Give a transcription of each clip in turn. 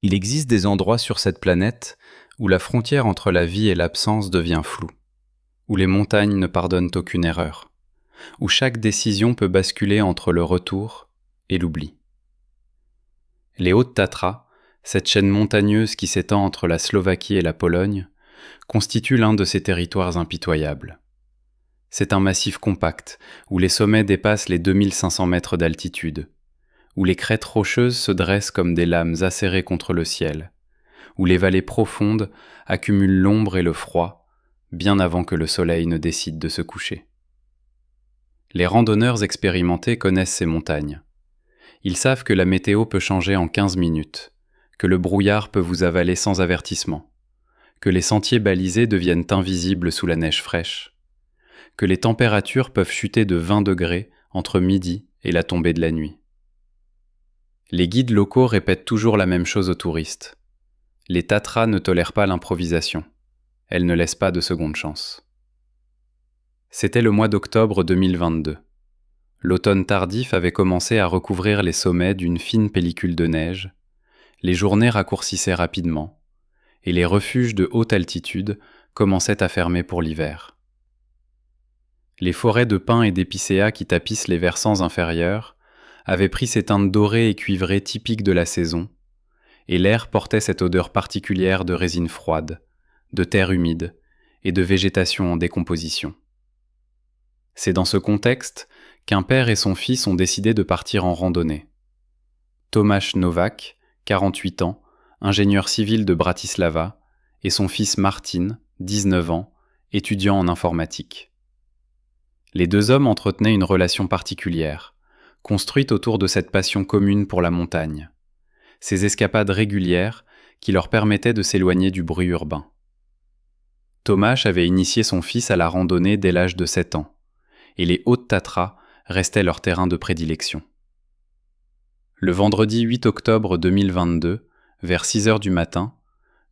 Il existe des endroits sur cette planète où la frontière entre la vie et l'absence devient floue, où les montagnes ne pardonnent aucune erreur, où chaque décision peut basculer entre le retour et l'oubli. Les Hautes Tatras, cette chaîne montagneuse qui s'étend entre la Slovaquie et la Pologne, constitue l'un de ces territoires impitoyables. C'est un massif compact, où les sommets dépassent les 2500 mètres d'altitude, où les crêtes rocheuses se dressent comme des lames acérées contre le ciel, où les vallées profondes accumulent l'ombre et le froid, bien avant que le soleil ne décide de se coucher. Les randonneurs expérimentés connaissent ces montagnes. Ils savent que la météo peut changer en 15 minutes, que le brouillard peut vous avaler sans avertissement, que les sentiers balisés deviennent invisibles sous la neige fraîche, que les températures peuvent chuter de 20 degrés entre midi et la tombée de la nuit. Les guides locaux répètent toujours la même chose aux touristes. Les Tatras ne tolèrent pas l'improvisation. Elles ne laissent pas de seconde chance. C'était le mois d'octobre 2022. L'automne tardif avait commencé à recouvrir les sommets d'une fine pellicule de neige, les journées raccourcissaient rapidement, et les refuges de haute altitude commençaient à fermer pour l'hiver. Les forêts de pins et d'épicéas qui tapissent les versants inférieurs avaient pris ces teintes dorées et cuivrées typiques de la saison, et l'air portait cette odeur particulière de résine froide, de terre humide et de végétation en décomposition. C'est dans ce contexte qu'un père et son fils ont décidé de partir en randonnée. Tomáš Novák, 48 ans, ingénieur civil de Bratislava, et son fils Martin, 19 ans, étudiant en informatique. Les deux hommes entretenaient une relation particulière, construite autour de cette passion commune pour la montagne, ces escapades régulières qui leur permettaient de s'éloigner du bruit urbain. Tomáš avait initié son fils à la randonnée dès l'âge de 7 ans, et les Hautes Tatras restaient leur terrain de prédilection. Le vendredi 8 octobre 2022, vers 6 heures du matin,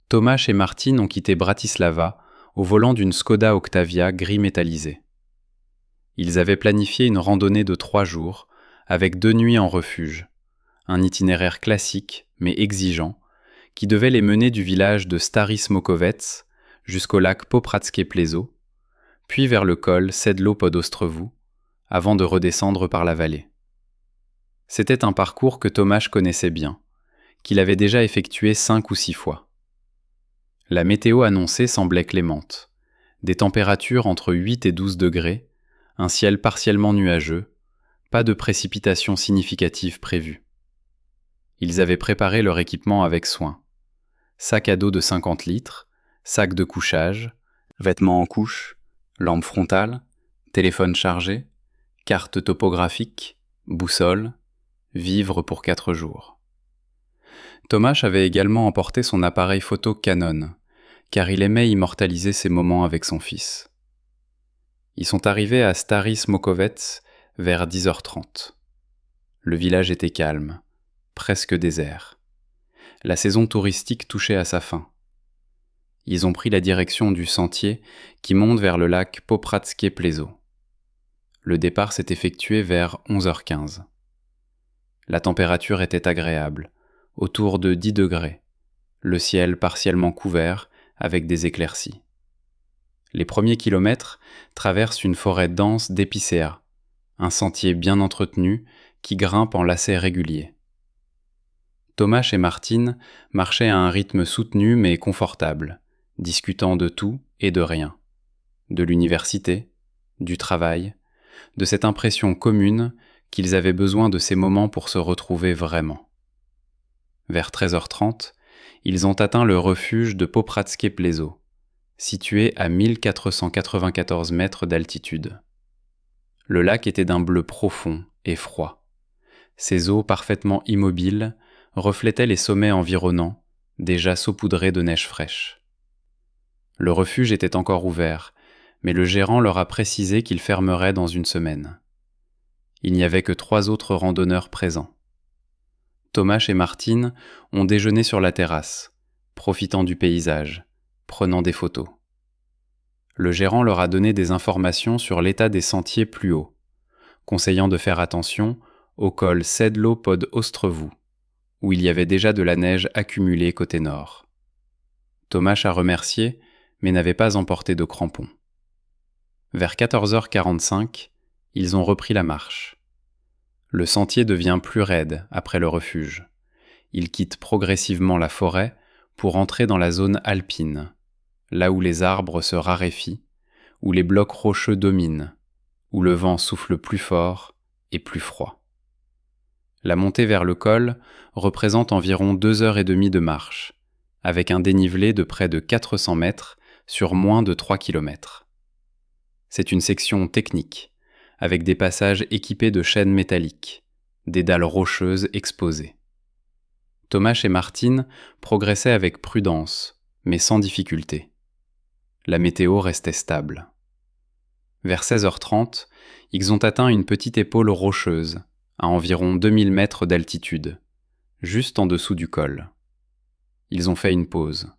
Tomáš et Martin ont quitté Bratislava au volant d'une Skoda Octavia gris métallisé. Ils avaient planifié une randonnée de 3 jours, avec 2 nuits en refuge, un itinéraire classique mais exigeant, qui devait les mener du village de Stary Smokovec jusqu'au lac Popradzkie Pleso, puis vers le col Sedlo pod Ostrovou, avant de redescendre par la vallée. C'était un parcours que Tomáš connaissait bien, qu'il avait déjà effectué 5 ou 6 fois. La météo annoncée semblait clémente, des températures entre 8 et 12 degrés, un ciel partiellement nuageux, pas de précipitations significatives prévues. Ils avaient préparé leur équipement avec soin. Sac à dos de 50 litres, sac de couchage, vêtements en couche, lampe frontale, téléphone chargé, carte topographique, boussole, vivres pour 4 jours. Tomáš avait également emporté son appareil photo Canon, car il aimait immortaliser ses moments avec son fils. Ils sont arrivés à Stary Smokovec vers 10h30. Le village était calme, presque désert. La saison touristique touchait à sa fin. Ils ont pris la direction du sentier qui monte vers le lac Popradzkie Pleso. Le départ s'est effectué vers 11h15. La température était agréable, autour de 10 degrés, le ciel partiellement couvert avec des éclaircies. Les premiers kilomètres traversent une forêt dense d'épicéas, un sentier bien entretenu qui grimpe en lacets réguliers. Tomáš et Martin marchaient à un rythme soutenu mais confortable, discutant de tout et de rien, de l'université, du travail, de cette impression commune qu'ils avaient besoin de ces moments pour se retrouver vraiment. Vers 13h30, ils ont atteint le refuge de Popradzkie Pleso, situé à 1494 mètres d'altitude. Le lac était d'un bleu profond et froid. Ses eaux parfaitement immobiles reflétaient les sommets environnants, déjà saupoudrés de neige fraîche. Le refuge était encore ouvert, mais le gérant leur a précisé qu'il fermerait dans une semaine. Il n'y avait que 3 autres randonneurs présents. Tomáš et Martin ont déjeuné sur la terrasse, profitant du paysage, prenant des photos. Le gérant leur a donné des informations sur l'état des sentiers plus hauts, conseillant de faire attention au col Sedlo pod Ostrovou, où il y avait déjà de la neige accumulée côté nord. Tomasz a remercié, mais n'avait pas emporté de crampons. Vers 14h45, ils ont repris la marche. Le sentier devient plus raide après le refuge. Ils quittent progressivement la forêt pour entrer dans la zone alpine, là où les arbres se raréfient, où les blocs rocheux dominent, où le vent souffle plus fort et plus froid. La montée vers le col représente environ 2h30 de marche, avec un dénivelé de près de 400 mètres sur moins de 3 km. C'est une section technique, avec des passages équipés de chaînes métalliques, des dalles rocheuses exposées. Tomasz et Martin progressaient avec prudence, mais sans difficulté. La météo restait stable. Vers 16h30, ils ont atteint une petite épaule rocheuse, à environ 2000 mètres d'altitude, juste en dessous du col. Ils ont fait une pause.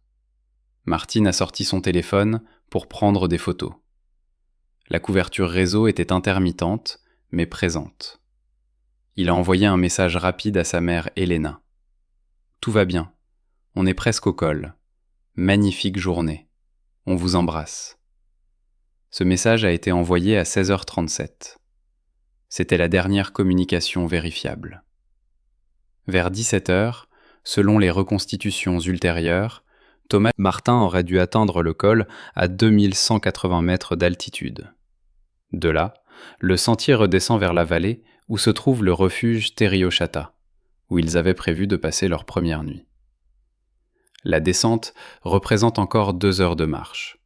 Martin a sorti son téléphone pour prendre des photos. La couverture réseau était intermittente, mais présente. Il a envoyé un message rapide à sa mère Elena. « Tout va bien. On est presque au col. Magnifique journée. On vous embrasse. » Ce message a été envoyé à 16h37. C'était la dernière communication vérifiable. Vers 17h, selon les reconstitutions ultérieures, Tomasz Martin aurait dû atteindre le col à 2180 mètres d'altitude. De là, le sentier redescend vers la vallée où se trouve le refuge Teriochata, où ils avaient prévu de passer leur première nuit. La descente représente encore 2 heures de marche.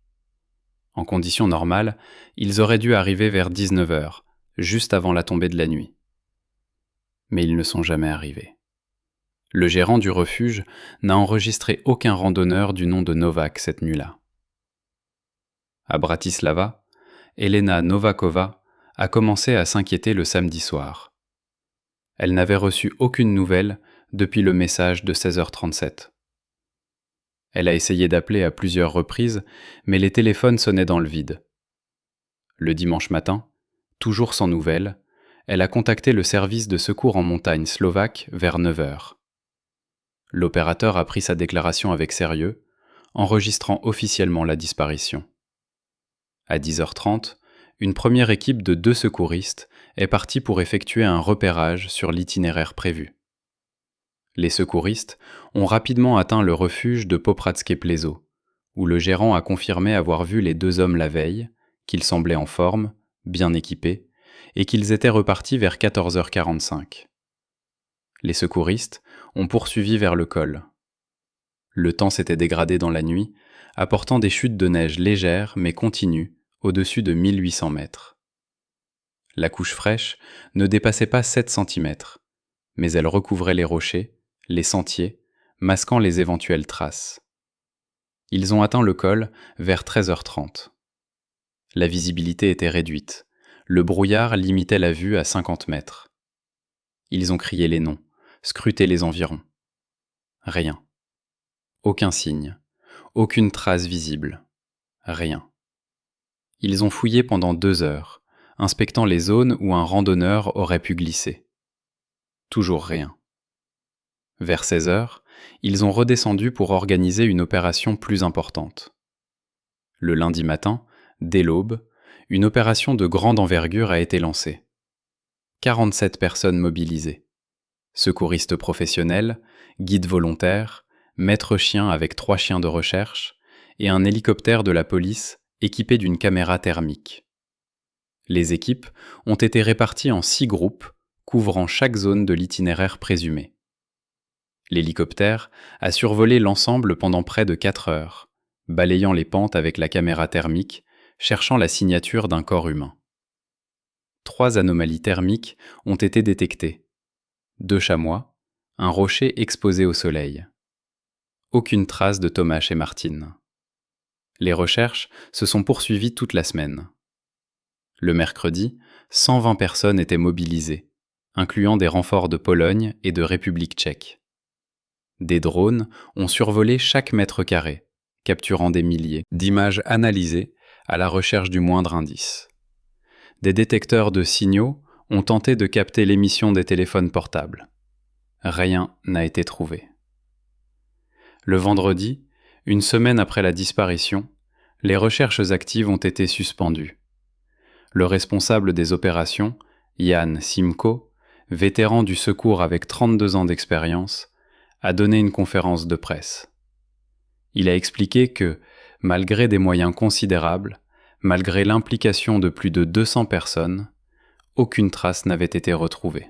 En conditions normales, ils auraient dû arriver vers 19h, juste avant la tombée de la nuit. Mais ils ne sont jamais arrivés. Le gérant du refuge n'a enregistré aucun randonneur du nom de Novak cette nuit-là. À Bratislava, Elena Novakova a commencé à s'inquiéter le samedi soir. Elle n'avait reçu aucune nouvelle depuis le message de 16h37. Elle a essayé d'appeler à plusieurs reprises, mais les téléphones sonnaient dans le vide. Le dimanche matin, toujours sans nouvelles, elle a contacté le service de secours en montagne slovaque vers 9h. L'opérateur a pris sa déclaration avec sérieux, enregistrant officiellement la disparition. À 10h30, une première équipe de 2 secouristes est partie pour effectuer un repérage sur l'itinéraire prévu. Les secouristes ont rapidement atteint le refuge de Popradskie Pleso, où le gérant a confirmé avoir vu les 2 hommes la veille, qu'ils semblaient en forme, bien équipés, et qu'ils étaient repartis vers 14h45. Les secouristes ont poursuivi vers le col. Le temps s'était dégradé dans la nuit, apportant des chutes de neige légères mais continues au-dessus de 1800 mètres. La couche fraîche ne dépassait pas 7 cm, mais elle recouvrait les rochers, les sentiers, masquant les éventuelles traces. Ils ont atteint le col vers 13h30. La visibilité était réduite. Le brouillard limitait la vue à 50 mètres. Ils ont crié les noms, scruté les environs. Rien. Aucun signe. Aucune trace visible. Rien. Ils ont fouillé pendant 2 heures, inspectant les zones où un randonneur aurait pu glisser. Toujours rien. Vers 16h, ils ont redescendu pour organiser une opération plus importante. Le lundi matin, dès l'aube, une opération de grande envergure a été lancée. 47 personnes mobilisées. Secouristes professionnels, guides volontaires, maîtres chiens avec 3 chiens de recherche et un hélicoptère de la police équipé d'une caméra thermique. Les équipes ont été réparties en 6 groupes, couvrant chaque zone de l'itinéraire présumé. L'hélicoptère a survolé l'ensemble pendant près de 4 heures, balayant les pentes avec la caméra thermique, cherchant la signature d'un corps humain. 3 anomalies thermiques ont été détectées. 2 chamois, un rocher exposé au soleil. Aucune trace de Tomasz et Martin. Les recherches se sont poursuivies toute la semaine. Le mercredi, 120 personnes étaient mobilisées, incluant des renforts de Pologne et de République tchèque. Des drones ont survolé chaque mètre carré, capturant des milliers d'images analysées à la recherche du moindre indice. Des détecteurs de signaux ont tenté de capter l'émission des téléphones portables. Rien n'a été trouvé. Le vendredi, une semaine après la disparition, les recherches actives ont été suspendues. Le responsable des opérations, Jan Simko, vétéran du secours avec 32 ans d'expérience, a donné une conférence de presse. Il a expliqué que, malgré des moyens considérables, malgré l'implication de plus de 200 personnes, aucune trace n'avait été retrouvée.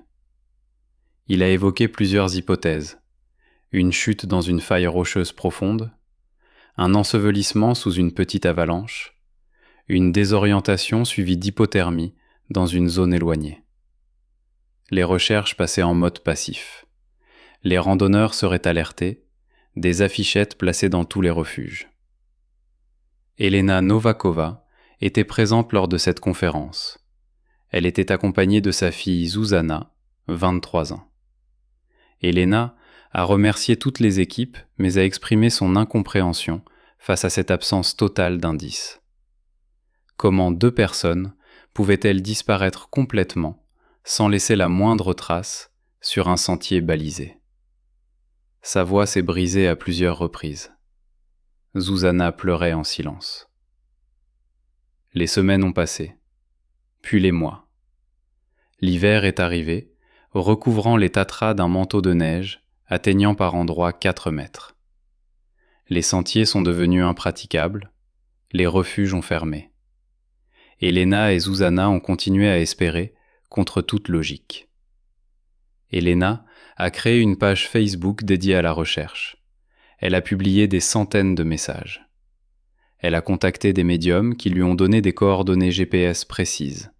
Il a évoqué plusieurs hypothèses. Une chute dans une faille rocheuse profonde, un ensevelissement sous une petite avalanche, une désorientation suivie d'hypothermie dans une zone éloignée. Les recherches passaient en mode passif. Les randonneurs seraient alertés, des affichettes placées dans tous les refuges. Elena Novakova était présente lors de cette conférence. Elle était accompagnée de sa fille Zuzana, 23 ans. Elena a remercié toutes les équipes, mais a exprimé son incompréhension face à cette absence totale d'indices. Comment 2 personnes pouvaient-elles disparaître complètement sans laisser la moindre trace sur un sentier balisé? Sa voix s'est brisée à plusieurs reprises. Zuzana pleurait en silence. Les semaines ont passé, puis les mois. L'hiver est arrivé, recouvrant les Tatras d'un manteau de neige, atteignant par endroits 4 mètres. Les sentiers sont devenus impraticables, les refuges ont fermé. Elena et Zuzana ont continué à espérer, contre toute logique. Elena a créé une page Facebook dédiée à la recherche. Elle a publié des centaines de messages. Elle a contacté des médiums qui lui ont donné des coordonnées GPS précises.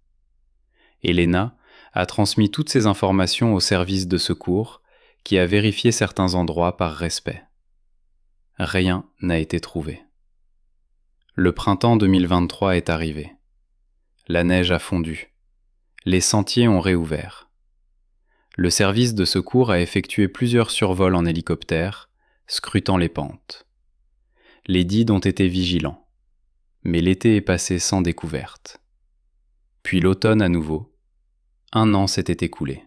Elena a transmis toutes ces informations au service de secours qui a vérifié certains endroits par respect. Rien n'a été trouvé. Le printemps 2023 est arrivé. La neige a fondu. Les sentiers ont réouvert. Le service de secours a effectué plusieurs survols en hélicoptère, scrutant les pentes. Les guides ont été vigilants, mais l'été est passé sans découverte. Puis l'automne à nouveau. 1 an s'était écoulé.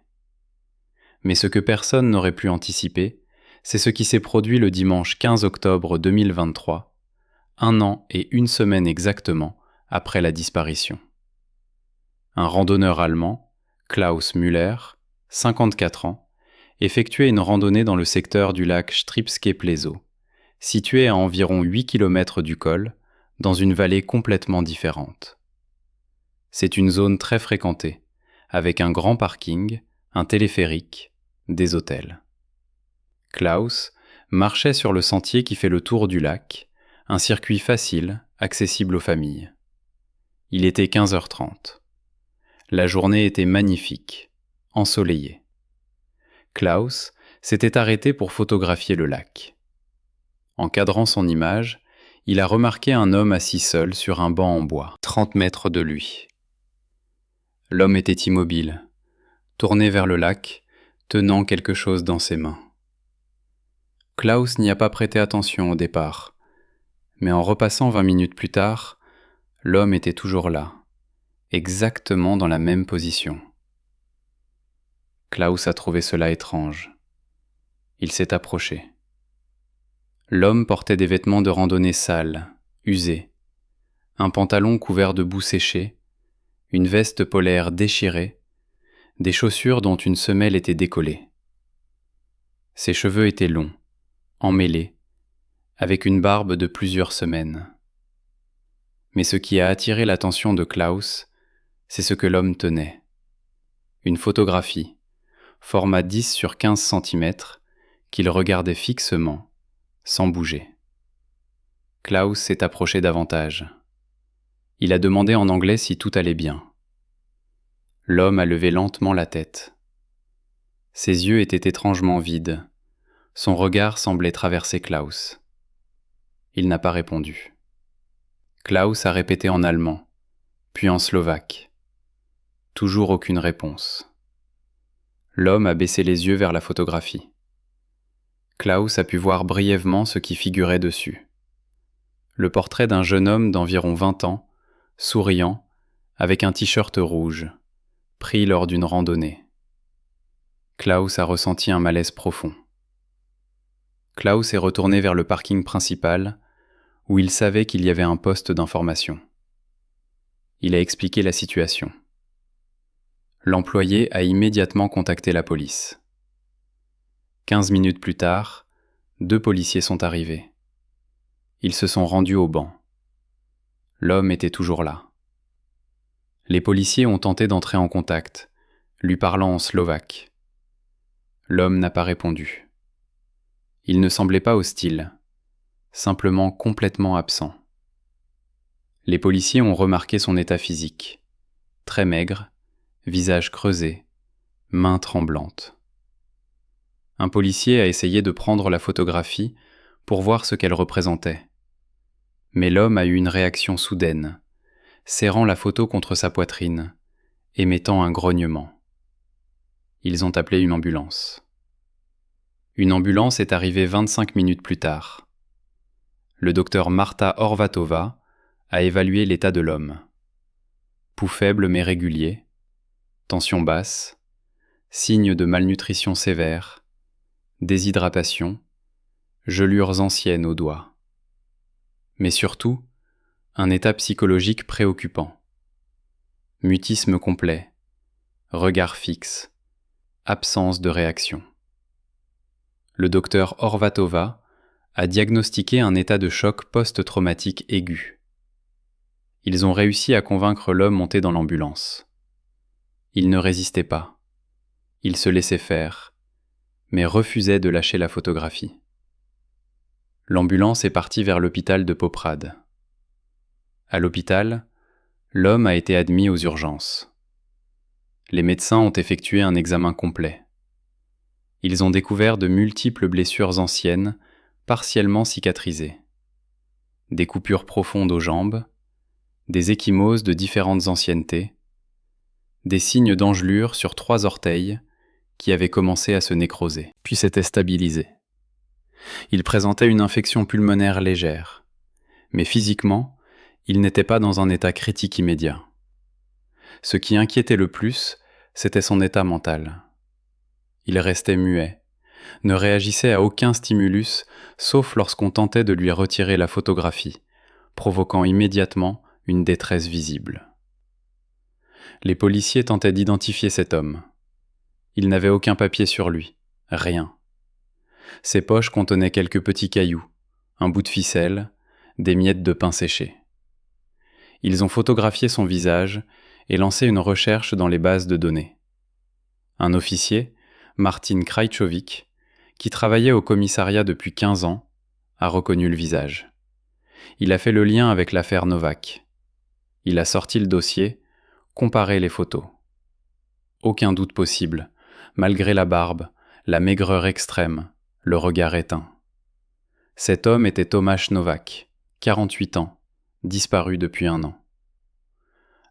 Mais ce que personne n'aurait pu anticiper, c'est ce qui s'est produit le dimanche 15 octobre 2023, 1 an et 1 semaine exactement après la disparition. Un randonneur allemand, Klaus Müller, 54 ans, effectuait une randonnée dans le secteur du lac Stripske-Pleso, situé à environ 8 km du col, dans une vallée complètement différente. C'est une zone très fréquentée, avec un grand parking, un téléphérique, des hôtels. Klaus marchait sur le sentier qui fait le tour du lac, un circuit facile, accessible aux familles. Il était 15h30. La journée était magnifique, ensoleillée. Klaus s'était arrêté pour photographier le lac. Encadrant son image, il a remarqué un homme assis seul sur un banc en bois, 30 mètres de lui. L'homme était immobile, tourné vers le lac, tenant quelque chose dans ses mains. Klaus n'y a pas prêté attention au départ, mais en repassant 20 minutes plus tard, l'homme était toujours là, exactement dans la même position. Klaus a trouvé cela étrange. Il s'est approché. L'homme portait des vêtements de randonnée sales, usés, un pantalon couvert de boue séchée, une veste polaire déchirée, des chaussures dont une semelle était décollée. Ses cheveux étaient longs, emmêlés, avec une barbe de plusieurs semaines. Mais ce qui a attiré l'attention de Klaus, c'est ce que l'homme tenait. Une photographie, format 10 sur 15 cm, qu'il regardait fixement, sans bouger. Klaus s'est approché davantage. Il a demandé en anglais si tout allait bien. L'homme a levé lentement la tête. Ses yeux étaient étrangement vides. Son regard semblait traverser Klaus. Il n'a pas répondu. Klaus a répété en allemand, puis en slovaque. Toujours aucune réponse. L'homme a baissé les yeux vers la photographie. Klaus a pu voir brièvement ce qui figurait dessus. Le portrait d'un jeune homme d'environ 20 ans, souriant, avec un t-shirt rouge, pris lors d'une randonnée. Klaus a ressenti un malaise profond. Klaus est retourné vers le parking principal, où il savait qu'il y avait un poste d'information. Il a expliqué la situation. L'employé a immédiatement contacté la police. 15 minutes plus tard, 2 policiers sont arrivés. Ils se sont rendus au banc. L'homme était toujours là. Les policiers ont tenté d'entrer en contact, lui parlant en slovaque. L'homme n'a pas répondu. Il ne semblait pas hostile, simplement complètement absent. Les policiers ont remarqué son état physique, très maigre, visage creusé, mains tremblantes. Un policier a essayé de prendre la photographie pour voir ce qu'elle représentait. Mais l'homme a eu une réaction soudaine, serrant la photo contre sa poitrine, émettant un grognement. Ils ont appelé une ambulance. Une ambulance est arrivée 25 minutes plus tard. Le docteur Marta Horvatova a évalué l'état de l'homme. Pouls faible mais régulier, tension basse, signes de malnutrition sévère, déshydratation, gelures anciennes aux doigts. Mais surtout, un état psychologique préoccupant. Mutisme complet, regard fixe, absence de réaction. Le docteur Horvatova a diagnostiqué un état de choc post-traumatique aigu. Ils ont réussi à convaincre l'homme monté dans l'ambulance. Il ne résistait pas. Il se laissait faire, mais refusait de lâcher la photographie. L'ambulance est partie vers l'hôpital de Poprad. À l'hôpital, l'homme a été admis aux urgences. Les médecins ont effectué un examen complet. Ils ont découvert de multiples blessures anciennes, partiellement cicatrisées. Des coupures profondes aux jambes, des ecchymoses de différentes anciennetés, des signes d'engelure sur 3 orteils qui avaient commencé à se nécroser, puis s'étaient stabilisés. Il présentait une infection pulmonaire légère, mais physiquement, il n'était pas dans un état critique immédiat. Ce qui inquiétait le plus, c'était son état mental. Il restait muet, ne réagissait à aucun stimulus, sauf lorsqu'on tentait de lui retirer la photographie, provoquant immédiatement une détresse visible. Les policiers tentaient d'identifier cet homme. Il n'avait aucun papier sur lui, rien. Ses poches contenaient quelques petits cailloux, un bout de ficelle, des miettes de pain séché. Ils ont photographié son visage et lancé une recherche dans les bases de données. Un officier, Martin Krajčović, qui travaillait au commissariat depuis 15 ans, a reconnu le visage. Il a fait le lien avec l'affaire Novak. Il a sorti le dossier, comparé les photos. Aucun doute possible, malgré la barbe, la maigreur extrême, le regard éteint. Cet homme était Tomáš Novák, 48 ans, disparu depuis 1 an.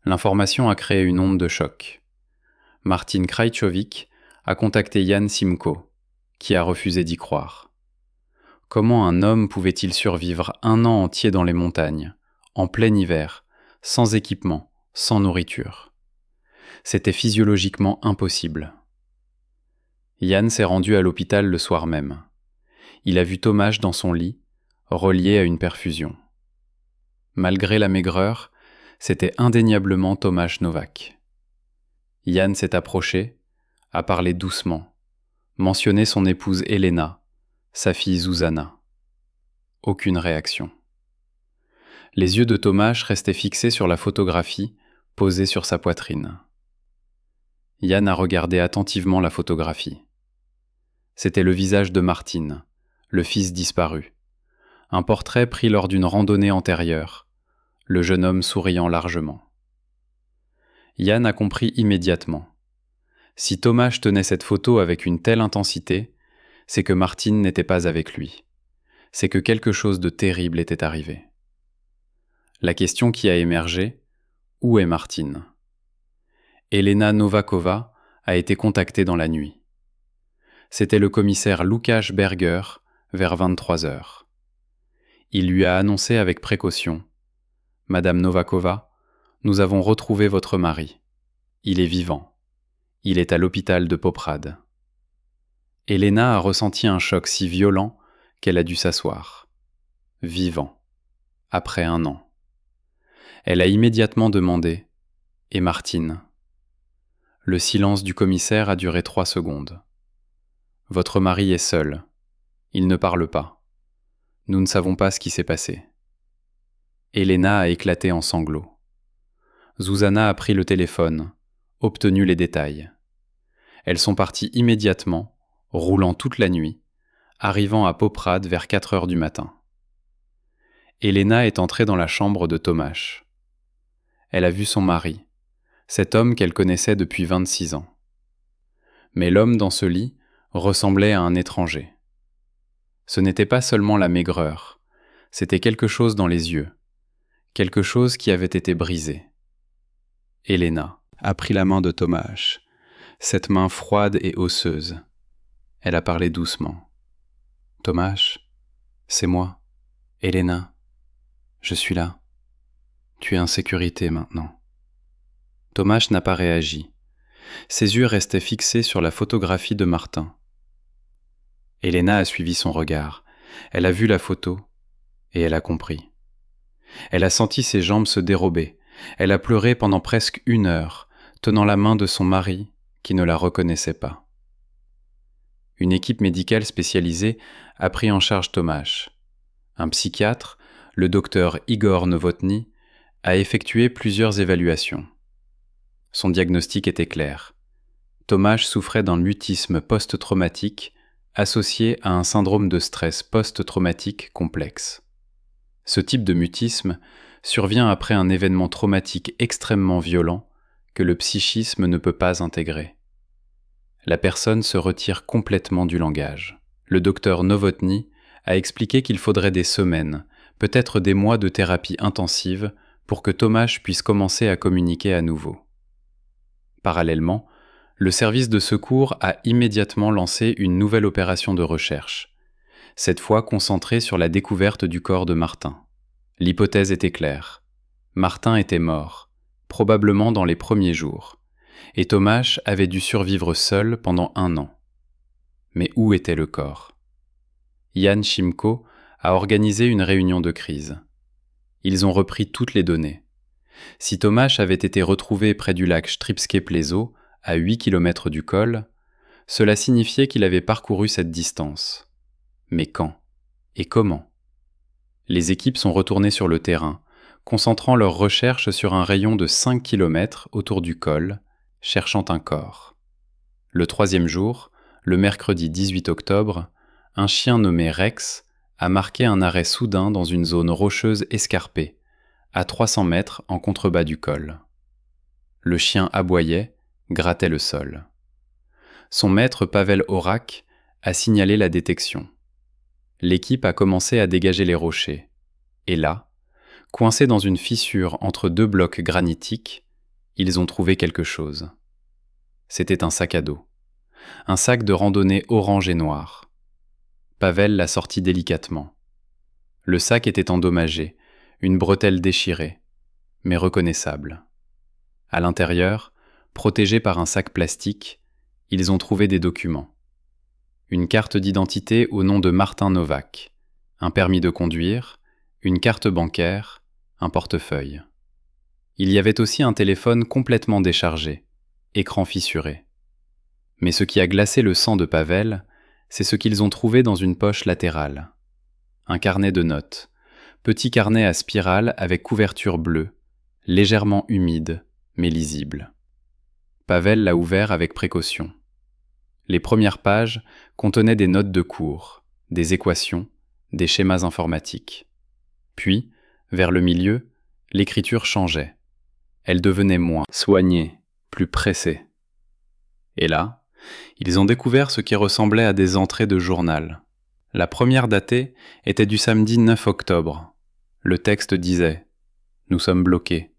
L'information a créé une onde de choc. Martin Krajčović a contacté Jan Šimko, qui a refusé d'y croire. Comment un homme pouvait-il survivre 1 an entier dans les montagnes, en plein hiver, sans équipement, sans nourriture? C'était physiologiquement impossible. Jan s'est rendu à l'hôpital le soir même. Il a vu Tomáš dans son lit, relié à une perfusion. Malgré la maigreur, c'était indéniablement Tomáš Novák. Jan s'est approché, a parlé doucement, mentionné son épouse Elena, sa fille Zuzana. Aucune réaction. Les yeux de Tomáš restaient fixés sur la photographie posée sur sa poitrine. Jan a regardé attentivement la photographie. C'était le visage de Martin, le fils disparu. Un portrait pris lors d'une randonnée antérieure, le jeune homme souriant largement. Jan a compris immédiatement. Si Tomáš tenait cette photo avec une telle intensité, c'est que Martin n'était pas avec lui. C'est que quelque chose de terrible était arrivé. La question qui a émergé, où est Martin? Elena Nováková a été contactée dans la nuit. C'était le commissaire Łukasz Berger vers 23h. Il lui a annoncé avec précaution « Madame Nováková, nous avons retrouvé votre mari. Il est vivant. Il est à l'hôpital de Poprad. » Elena a ressenti un choc si violent qu'elle a dû s'asseoir, vivant, après 1 an. Elle a immédiatement demandé « Et Martine ?» Le silence du commissaire a duré 3 secondes. « Votre mari est seul. Il ne parle pas. Nous ne savons pas ce qui s'est passé. » Elena a éclaté en sanglots. Zuzana a pris le téléphone, obtenu les détails. Elles sont parties immédiatement, roulant toute la nuit, arrivant à Poprad vers 4 heures du matin. Elena est entrée dans la chambre de Tomáš. Elle a vu son mari, cet homme qu'elle connaissait depuis 26 ans. Mais l'homme dans ce lit ressemblait à un étranger. Ce n'était pas seulement la maigreur, c'était quelque chose dans les yeux, quelque chose qui avait été brisé. Elena a pris la main de Tomáš, cette main froide et osseuse. Elle a parlé doucement. « Tomáš, c'est moi, Elena. Je suis là. Tu es en sécurité maintenant. » Tomáš n'a pas réagi. Ses yeux restaient fixés sur la photographie de Martin. Elena a suivi son regard. Elle a vu la photo et elle a compris. Elle a senti ses jambes se dérober. Elle a pleuré pendant presque 1 heure, tenant la main de son mari qui ne la reconnaissait pas. Une équipe médicale spécialisée a pris en charge Tomáš. Un psychiatre, le docteur Igor Novotny, a effectué plusieurs évaluations. Son diagnostic était clair. Tomáš souffrait d'un mutisme post-traumatique associé à un syndrome de stress post-traumatique complexe. Ce type de mutisme survient après un événement traumatique extrêmement violent que le psychisme ne peut pas intégrer. La personne se retire complètement du langage. Le docteur Novotny a expliqué qu'il faudrait des semaines, peut-être des mois de thérapie intensive pour que Tomáš puisse commencer à communiquer à nouveau. Parallèlement, le service de secours a immédiatement lancé une nouvelle opération de recherche, cette fois concentrée sur la découverte du corps de Martin. L'hypothèse était claire. Martin était mort, probablement dans les premiers jours, et Tomáš avait dû survivre seul pendant 1 an. Mais où était le corps ? Jan Šimko a organisé une réunion de crise. Ils ont repris toutes les données. Si Tomáš avait été retrouvé près du lac Štrbské Pleso, à 8 km du col, cela signifiait qu'il avait parcouru cette distance. Mais quand ? Et comment ? Les équipes sont retournées sur le terrain, concentrant leurs recherches sur un rayon de 5 km autour du col, cherchant un corps. Le 3e jour, le mercredi 18 octobre, un chien nommé Rex a marqué un arrêt soudain dans une zone rocheuse escarpée, à 300 mètres en contrebas du col. Le chien aboyait, grattait le sol. Son maître Pavel Horak a signalé la détection. L'équipe a commencé à dégager les rochers. Et là, coincés dans une fissure entre 2 blocs granitiques, ils ont trouvé quelque chose. C'était un sac à dos. Un sac de randonnée orange et noir. Pavel l'a sorti délicatement. Le sac était endommagé, une bretelle déchirée, mais reconnaissable. À l'intérieur, protégé par un sac plastique, ils ont trouvé des documents. Une carte d'identité au nom de Martin Novák, un permis de conduire, une carte bancaire, un portefeuille. Il y avait aussi un téléphone complètement déchargé, écran fissuré. Mais ce qui a glacé le sang de Pavel, c'est ce qu'ils ont trouvé dans une poche latérale. Un carnet de notes, petit carnet à spirale avec couverture bleue, légèrement humide, mais lisible. Pavel l'a ouvert avec précaution. Les premières pages contenaient des notes de cours, des équations, des schémas informatiques. Puis, vers le milieu, l'écriture changeait. Elle devenait moins soignée, plus pressée. Et là, ils ont découvert ce qui ressemblait à des entrées de journal. La première datée était du samedi 9 octobre. Le texte disait « Nous sommes bloqués.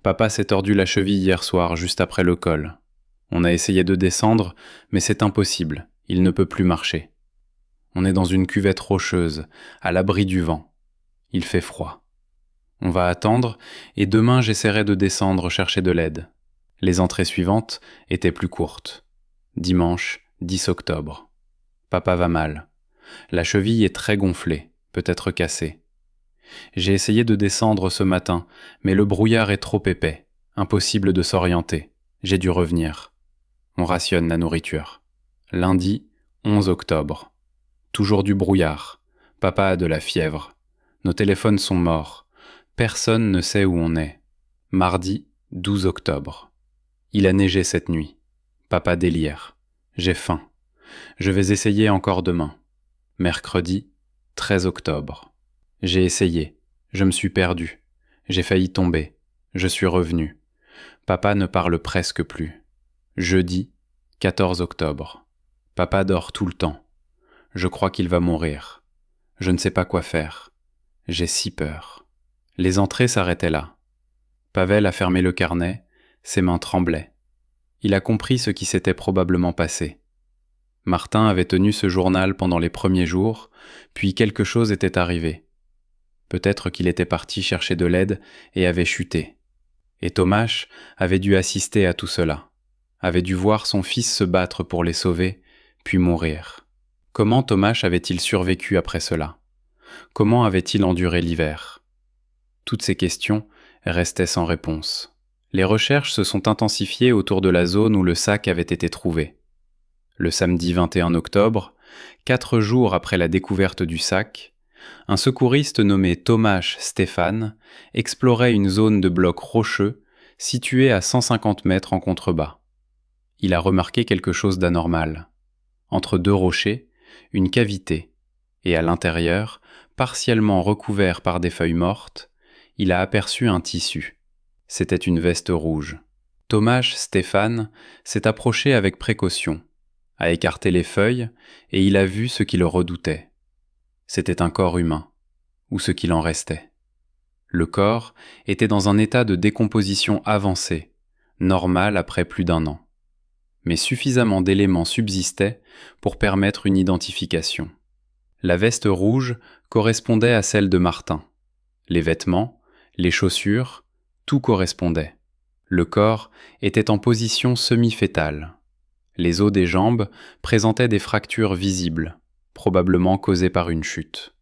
Papa s'est tordu la cheville hier soir, juste après le col. On a essayé de descendre, mais c'est impossible, il ne peut plus marcher. On est dans une cuvette rocheuse, à l'abri du vent. Il fait froid. On va attendre, et demain j'essaierai de descendre chercher de l'aide. » Les entrées suivantes étaient plus courtes. Dimanche 10 octobre. Papa va mal. La cheville est très gonflée, peut-être cassée. J'ai essayé de descendre ce matin, mais le brouillard est trop épais, impossible de s'orienter. J'ai dû revenir. On rationne la nourriture. Lundi, 11 octobre. Toujours du brouillard. Papa a de la fièvre. Nos téléphones sont morts. Personne ne sait où on est. Mardi, 12 octobre. Il a neigé cette nuit. Papa délire. J'ai faim. Je vais essayer encore demain. Mercredi, 13 octobre. J'ai essayé. Je me suis perdu. J'ai failli tomber. Je suis revenu. Papa ne parle presque plus. Jeudi, 14 octobre. Papa dort tout le temps. Je crois qu'il va mourir. Je ne sais pas quoi faire. J'ai si peur. Les entrées s'arrêtaient là. Pavel a fermé le carnet, ses mains tremblaient. Il a compris ce qui s'était probablement passé. Martin avait tenu ce journal pendant les premiers jours, puis quelque chose était arrivé. Peut-être qu'il était parti chercher de l'aide et avait chuté. Et Tomáš avait dû assister à tout cela, avait dû voir son fils se battre pour les sauver, puis mourir. Comment Tomáš avait-il survécu après cela? Comment avait-il enduré l'hiver? Toutes ces questions restaient sans réponse. Les recherches se sont intensifiées autour de la zone où le sac avait été trouvé. Le samedi 21 octobre, 4 jours après la découverte du sac, un secouriste nommé Tomáš Štefan explorait une zone de blocs rocheux située à 150 mètres en contrebas. Il a remarqué quelque chose d'anormal. Entre deux rochers, une cavité, et à l'intérieur, partiellement recouvert par des feuilles mortes, il a aperçu un tissu. C'était une veste rouge. Tomáš Štefan s'est approché avec précaution, a écarté les feuilles, et il a vu ce qui le redoutait. C'était un corps humain, ou ce qu'il en restait. Le corps était dans un état de décomposition avancée, normal après plus d'1 an. Mais suffisamment d'éléments subsistaient pour permettre une identification. La veste rouge correspondait à celle de Martin. Les vêtements, les chaussures, tout correspondait. Le corps était en position semi-fétale. Les os des jambes présentaient des fractures visibles, probablement causées par une chute.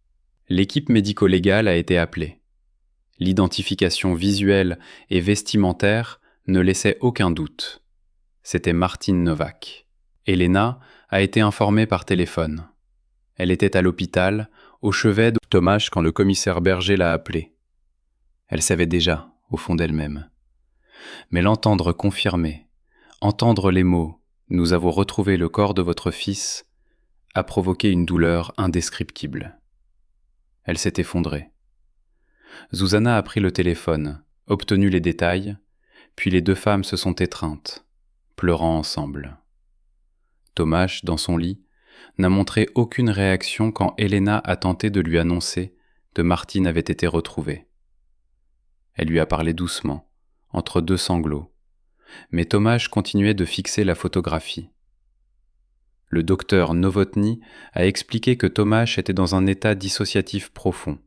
L'équipe médico-légale a été appelée. L'identification visuelle et vestimentaire ne laissait aucun doute. C'était Martine Novák. Elena a été informée par téléphone. Elle était à l'hôpital, au chevet de Tomáš quand le commissaire Berger l'a appelée. Elle savait déjà, au fond d'elle-même. Mais l'entendre confirmer, entendre les mots « Nous avons retrouvé le corps de votre fils » a provoqué une douleur indescriptible. Elle s'est effondrée. Zuzana a pris le téléphone, obtenu les détails, puis les 2 femmes se sont étreintes, pleurant ensemble. Tomáš, dans son lit, n'a montré aucune réaction quand Elena a tenté de lui annoncer que Martine avait été retrouvée. Elle lui a parlé doucement, entre 2 sanglots, mais Tomáš continuait de fixer la photographie. Le docteur Novotny a expliqué que Tomáš était dans un état dissociatif profond,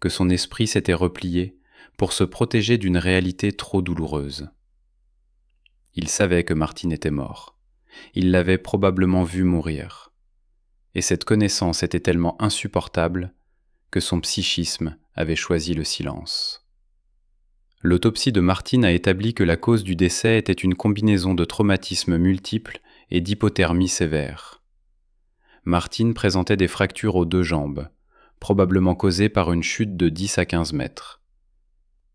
que son esprit s'était replié pour se protéger d'une réalité trop douloureuse. Il savait que Martine était mort. Il l'avait probablement vue mourir. Et cette connaissance était tellement insupportable que son psychisme avait choisi le silence. L'autopsie de Martine a établi que la cause du décès était une combinaison de traumatismes multiples et d'hypothermie sévère. Martine présentait des fractures aux 2 jambes, probablement causées par une chute de 10 à 15 mètres.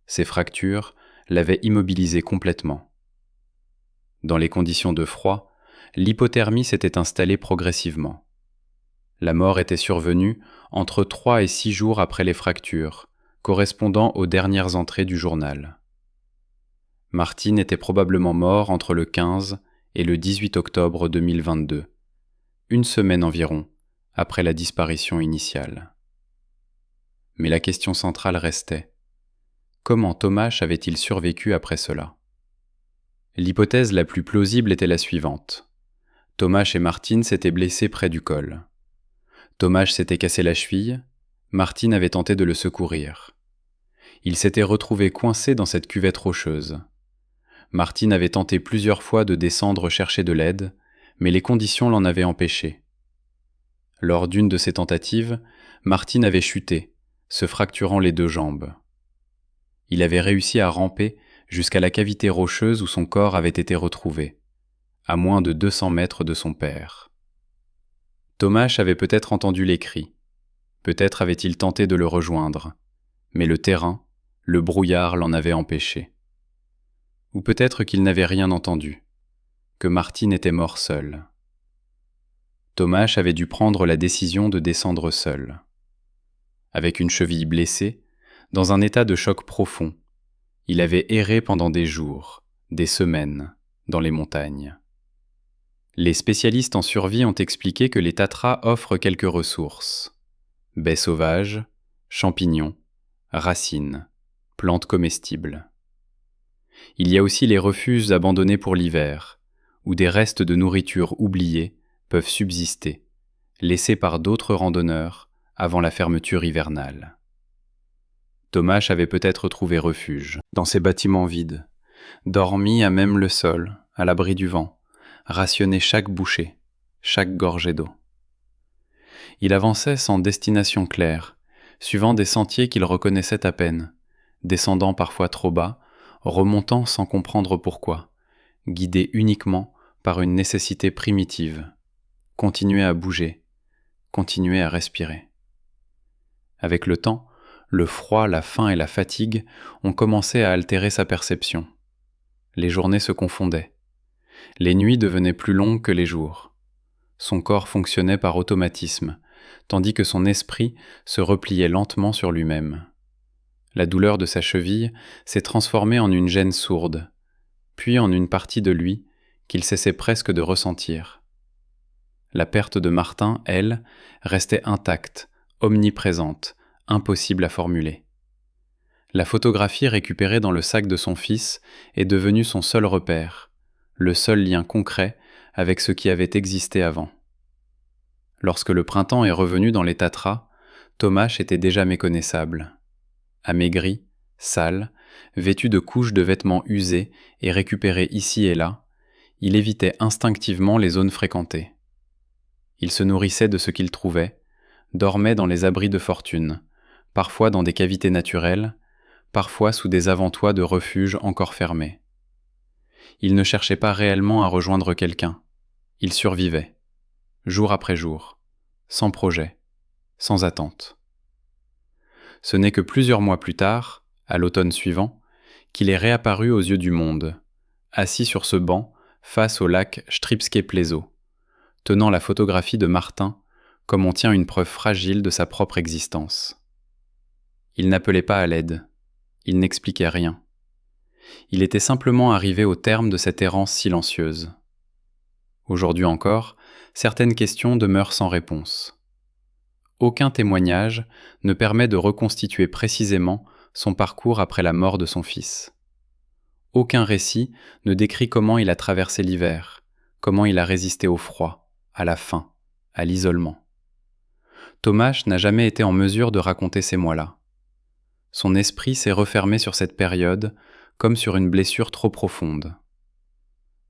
Ces fractures l'avaient immobilisée complètement. Dans les conditions de froid, l'hypothermie s'était installée progressivement. La mort était survenue entre 3 et 6 jours après les fractures, correspondant aux dernières entrées du journal. Martine était probablement mort entre le 15 et le 18 octobre 2022, 1 semaine environ après la disparition initiale. Mais la question centrale restait: comment Tomáš avait-il survécu après cela? L'hypothèse la plus plausible était la suivante. Tomáš et Martine s'étaient blessés près du col. Tomáš s'était cassé la cheville, Martine avait tenté de le secourir. Il s'était retrouvé coincé dans cette cuvette rocheuse. Martine avait tenté plusieurs fois de descendre chercher de l'aide, mais les conditions l'en avaient empêché. Lors d'une de ces tentatives, Martin avait chuté, se fracturant les 2 jambes. Il avait réussi à ramper jusqu'à la cavité rocheuse où son corps avait été retrouvé, à moins de 200 mètres de son père. Tomáš avait peut-être entendu les cris, peut-être avait-il tenté de le rejoindre, mais le terrain, le brouillard l'en avait empêché. Ou peut-être qu'il n'avait rien entendu, que Martin était mort seul. Tomáš avait dû prendre la décision de descendre seul. Avec une cheville blessée, dans un état de choc profond, il avait erré pendant des jours, des semaines, dans les montagnes. Les spécialistes en survie ont expliqué que les Tatras offrent quelques ressources. Baies sauvages, champignons, racines, plantes comestibles. Il y a aussi les refuges abandonnés pour l'hiver, où des restes de nourriture oubliés peuvent subsister, laissés par d'autres randonneurs avant la fermeture hivernale. Tomáš avait peut-être trouvé refuge dans ces bâtiments vides, dormi à même le sol, à l'abri du vent, rationné chaque bouchée, chaque gorgée d'eau. Il avançait sans destination claire, suivant des sentiers qu'il reconnaissait à peine, descendant parfois trop bas, remontant sans comprendre pourquoi, guidé uniquement par une nécessité primitive, continuer à bouger, continuer à respirer. Avec le temps, le froid, la faim et la fatigue ont commencé à altérer sa perception. Les journées se confondaient. Les nuits devenaient plus longues que les jours. Son corps fonctionnait par automatisme, tandis que son esprit se repliait lentement sur lui-même. La douleur de sa cheville s'est transformée en une gêne sourde, puis en une partie de lui qu'il cessait presque de ressentir. La perte de Martin, elle, restait intacte, omniprésente, impossible à formuler. La photographie récupérée dans le sac de son fils est devenue son seul repère, le seul lien concret avec ce qui avait existé avant. Lorsque le printemps est revenu dans les Tatras, Tomáš était déjà méconnaissable. Amaigri, sale, vêtu de couches de vêtements usés et récupérés ici et là, il évitait instinctivement les zones fréquentées. Il se nourrissait de ce qu'il trouvait, dormait dans les abris de fortune, parfois dans des cavités naturelles, parfois sous des avant-toits de refuges encore fermés. Il ne cherchait pas réellement à rejoindre quelqu'un. Il survivait, jour après jour, sans projet, sans attente. Ce n'est que plusieurs mois plus tard, à l'automne suivant, qu'il est réapparu aux yeux du monde, assis sur ce banc face au lac Štrbské Plezzo, tenant la photographie de Martin comme on tient une preuve fragile de sa propre existence. Il n'appelait pas à l'aide, il n'expliquait rien. Il était simplement arrivé au terme de cette errance silencieuse. Aujourd'hui encore, certaines questions demeurent sans réponse. Aucun témoignage ne permet de reconstituer précisément son parcours après la mort de son fils. Aucun récit ne décrit comment il a traversé l'hiver, comment il a résisté au froid, à la faim, à l'isolement. Tomáš n'a jamais été en mesure de raconter ces mois-là. Son esprit s'est refermé sur cette période comme sur une blessure trop profonde.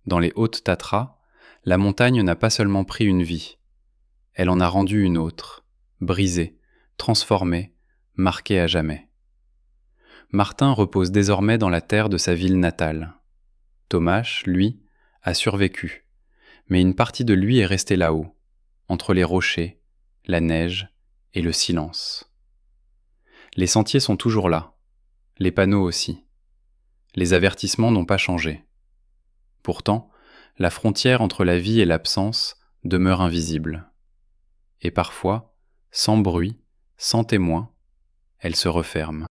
Dans les Hautes Tatras, la montagne n'a pas seulement pris une vie, elle en a rendu une autre, brisée, transformée, marquée à jamais. Martin repose désormais dans la terre de sa ville natale. Tomáš, lui, a survécu, mais une partie de lui est restée là-haut, entre les rochers, la neige et le silence. Les sentiers sont toujours là, les panneaux aussi. Les avertissements n'ont pas changé. Pourtant, la frontière entre la vie et l'absence demeure invisible. Et parfois, sans bruit, sans témoin, elle se referme.